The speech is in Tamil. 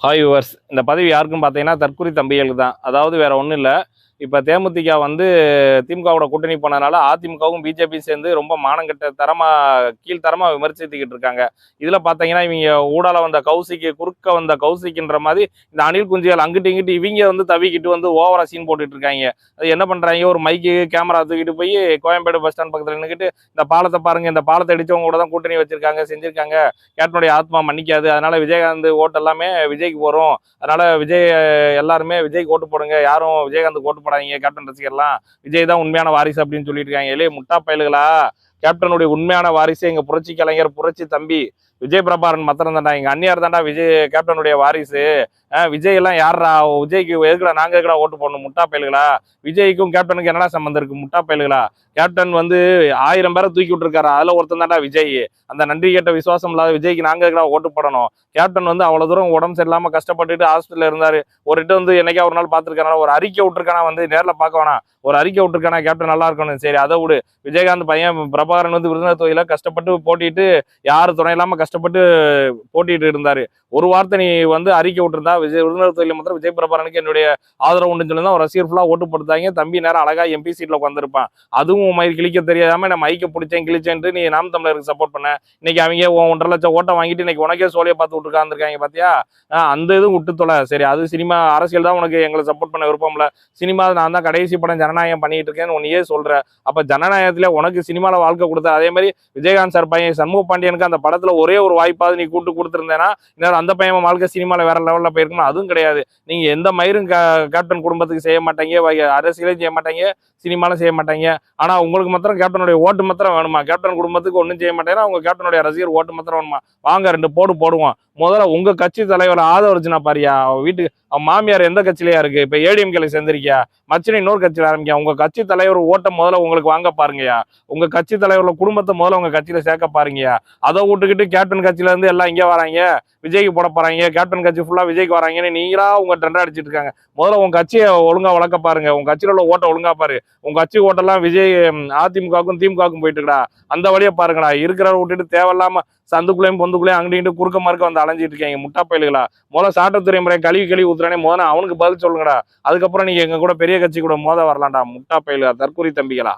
ஹாய் வியூவர்ஸ், இந்த பதவி யாருக்குன்னு பார்த்தீங்கன்னா தற்குறி தம்பிகளுக்கு தான். அதாவது வேற ஒன்றும் இல்லை. இப்போ தேமுதிக வந்து திமுகவோட கூட்டணி போனதுனால அதிமுகவும் பிஜேபியும் சேர்ந்து ரொம்ப மானங்கெட்ட கீழ்த்தரமாக விமர்சித்துக்கிட்டு இருக்காங்க. இதில் பார்த்தீங்கன்னா இவங்க ஊடால வந்த கௌசிக்கு குறுக்க வந்த கௌசிக்குன்ற மாதிரி இந்த அணில் குஞ்சுகள் அங்கிட்டு இங்கிட்டு இவங்க வந்து தவிக்கிட்டு வந்து ஓவரா சீன் போட்டுட்டு இருக்காங்க. அது என்ன பண்ணுறாங்க, ஒரு மைக்கு கேமரா தூக்கிட்டு போய் கோயம்பேடு பஸ் ஸ்டாண்ட் பக்கத்தில் நின்றுக்கிட்டு இந்த பாலத்தை பாருங்க, இந்த பாலத்தை அடிச்சவங்க கூட தான் கூட்டணி வச்சிருக்காங்க செஞ்சிருக்காங்க, கேப்டனுடைய ஆத்மா மன்னிக்காது, அதனால விஜயகாந்த் ஓட்டு எல்லாமே விஜய்க்கு போகிறோம், அதனால விஜய் எல்லாருமே விஜய்க்கு ஓட்டு போடுங்க, யாரும் விஜயகாந்த் ஓட்டு போடாதீங்க, கேப்டன் ரசிகர்லாம் விஜய் தான் உண்மையான வாரிசு அப்படின்னு சொல்லிட்டு இருக்காங்க. இல்லையே முட்டா பயலுகளா, கேப்டனுடைய உண்மையான வாரிசு எங்க புரட்சி கலைஞர் புரட்சி தம்பி விஜய் பிரபாரன் மாத்திரம் தாண்டா, எங்க அந்நியார் தாண்டா விஜய் கேப்டனுடைய வாரிசு. விஜய் எல்லாம் யாரா, விஜய்க்கு எதுக்குடா நாங்க எதுக்குடா ஓட்டு போடணும் முட்டா பயலுகளா, விஜய்க்கும் கேப்டனுக்கு என்னடா சம்பந்தம் இருக்கு முட்டா பயலுகளா, கேப்டன் வந்து 1000 பேரை தூக்கி விட்டுருக்காரு, அதுல ஒருத்தன் தாண்டா விஜய். அந்த நன்றி கேட்ட விசுவாசம் இல்லாத விஜய்க்கு நாங்க எதுக்குடா ஓட்டு போடணும். கேப்டன் வந்து அவ்வளவு தூரம் உடம்பு சரியில்லாம கஷ்டப்பட்டுட்டு ஹாஸ்பிட்டல் இருந்தாரு, ஒரு இட்டு வந்து என்னைக்கா ஒரு நாள் பார்த்துருக்கானா, ஒரு அறிக்கை விட்டுருக்கானா, வந்து நேரில் பார்க்க வேணாம், ஒரு அறிக்கை விட்டுருக்கானா கேப்டன் நல்லா இருக்கணும், சரி அதை விடு. விஜயகாந்த் பையன் பிரபாகரன் வந்து விருதுநகர் தொகுதியில கஷ்டப்பட்டு போட்டிட்டு யாரு துணை இல்லாம கஷ்டப்பட்டு போட்டிட்டு இருந்தாரு, ஒரு வார்த்தை நீ வந்து அறிக்கை விட்டுருந்தா விருதுநகர் தொகுதியில் மாத்திரம் விஜய் பிரபாகரனுக்கு என்னுடைய ஆதரவு உண்டுன்னு சொல்லி தான் ரசிகர் ஃபுல்லா ஓட்டு போட்டுத்தாங்க, தம்பி நேரம் அழகா எம்பி சீட்ல உட்காந்துருப்பான். அதுவும் மயிர் கிழிக்க தெரியாம நான் மைக்க பிடிச்சேன் கிழிச்சேன்ட்டு நீ நாம் தமிழருக்கு சப்போர்ட் பண்ண, இன்னைக்கு அவங்க 1.5 லட்சம் ஓட்டை வாங்கிட்டு இன்னைக்கு உனக்கே சோழியை பார்த்து விட்டுருக்காந்துருக்காங்க பாத்தியா. அந்த இதுவும் விட்டு தொலை, சரி அது சினிமா அரசியல் தான் உனக்கு எங்களை சப்போர்ட் பண்ண விருப்பம்ல, சினிமா நான் தான் கடைசி படம் ஜனநாயகம் பண்ணிட்டு இருக்கேன்னு உன்னையே சொல்ற, அப்ப ஜனநாயகத்துல உனக்கு சினிமால வாழ்க்கை கொடுத்த அதே மாதிரி விஜயகாந்த் சார் பையன் சண்முக பாண்டியனுக்கு அந்த படத்துல ஒரே ஒரு வாய்ப்பாவது நீ கூட்டு கொடுத்துருந்தேன்னா இன்னும் அந்த பையன் வாழ்க்கை சினிமால வேற லெவல்ல போயிருக்குமா, அதுவும் கிடையாது. நீங்க எந்த மயிரும் கேப்டன் குடும்பத்துக்கு செய்ய மாட்டாங்க, அரசியலையும் செய்ய மாட்டாங்க, சினிமாலும் செய்ய மாட்டாங்க. ஆனா உங்களுக்கு மாத்திரம் கேப்டனுடைய ஓட்டு மாத்திரம் வேணுமா, கேப்டன் குடும்பத்துக்கு ஒன்றும் செய்ய மாட்டேன்னா உங்க கேப்டனுடைய ரசிகர் ஓட்டு மாத்திரம் வேணுமா, வாங்க 2 போடுவோம். முதல்ல உங்க கட்சி தலைவரை ஆதரிச்சுனா பாரியா, வீட்டுக்கு மாமியார் எந்த கட்சியிலயா இருக்கு, இப்ப ஏடிஎம்கேல சேர்ந்திருக்கியா, மச்சினை இன்னொரு கட்சியில ஆரம்பிக்க, உங்க கட்சி தலைவர் ஓட்ட முதல்ல உங்களுக்கு வாங்க பாருங்கயா, உங்க கட்சி தலைவர்ல குடும்பத்தை முதல்ல உங்க கட்சியில சேர்க்க பாருங்கயா. அதை விட்டுக்கிட்டு கேப்டன் கட்சியில இருந்து எல்லாம் இங்கே வராங்க, விஜய்க்கு போட போறாங்க, கேப்டன் கட்சி ஃபுல்லா விஜய்க்கு வராங்கன்னு நீங்களா உங்க ட்ரெண்டா அடிச்சிட்டு இருக்காங்க. முதல்ல உங்க கட்சியை ஒழுங்கா வளர்க்க பாருங்க, உங்க கட்சியில உள்ள ஓட்ட ஒழுங்கா பாரு, உங்க கட்சி ஓட்டெல்லாம் விஜய் அதிமுகவுக்கும் திமுகவுக்கும் போயிட்டு இருக்கா, அந்த வழியை பாருங்கடா. இருக்கிறத விட்டுட்டு தேவையில்லாம சந்துக்குள்ளேயும் பொந்துக்குள்ளேயும் அங்கிட்டு குறுக்க மறுக்க வந்து அலைஞ்சிட்டு இருக்கீங்க முட்டா பயலுகளா. முதல்ல சாட்டத்துறை முறை கழுவி ஊத்துறானே முதல்ல அவனுக்கு பதில் சொல்லுங்கடா, அதுக்கப்புறம் நீங்க எங்க கூட பெரிய கட்சி கூட வரலாம்டா முட்டா பயலுகளா, தற்கூரி தம்பிகளா.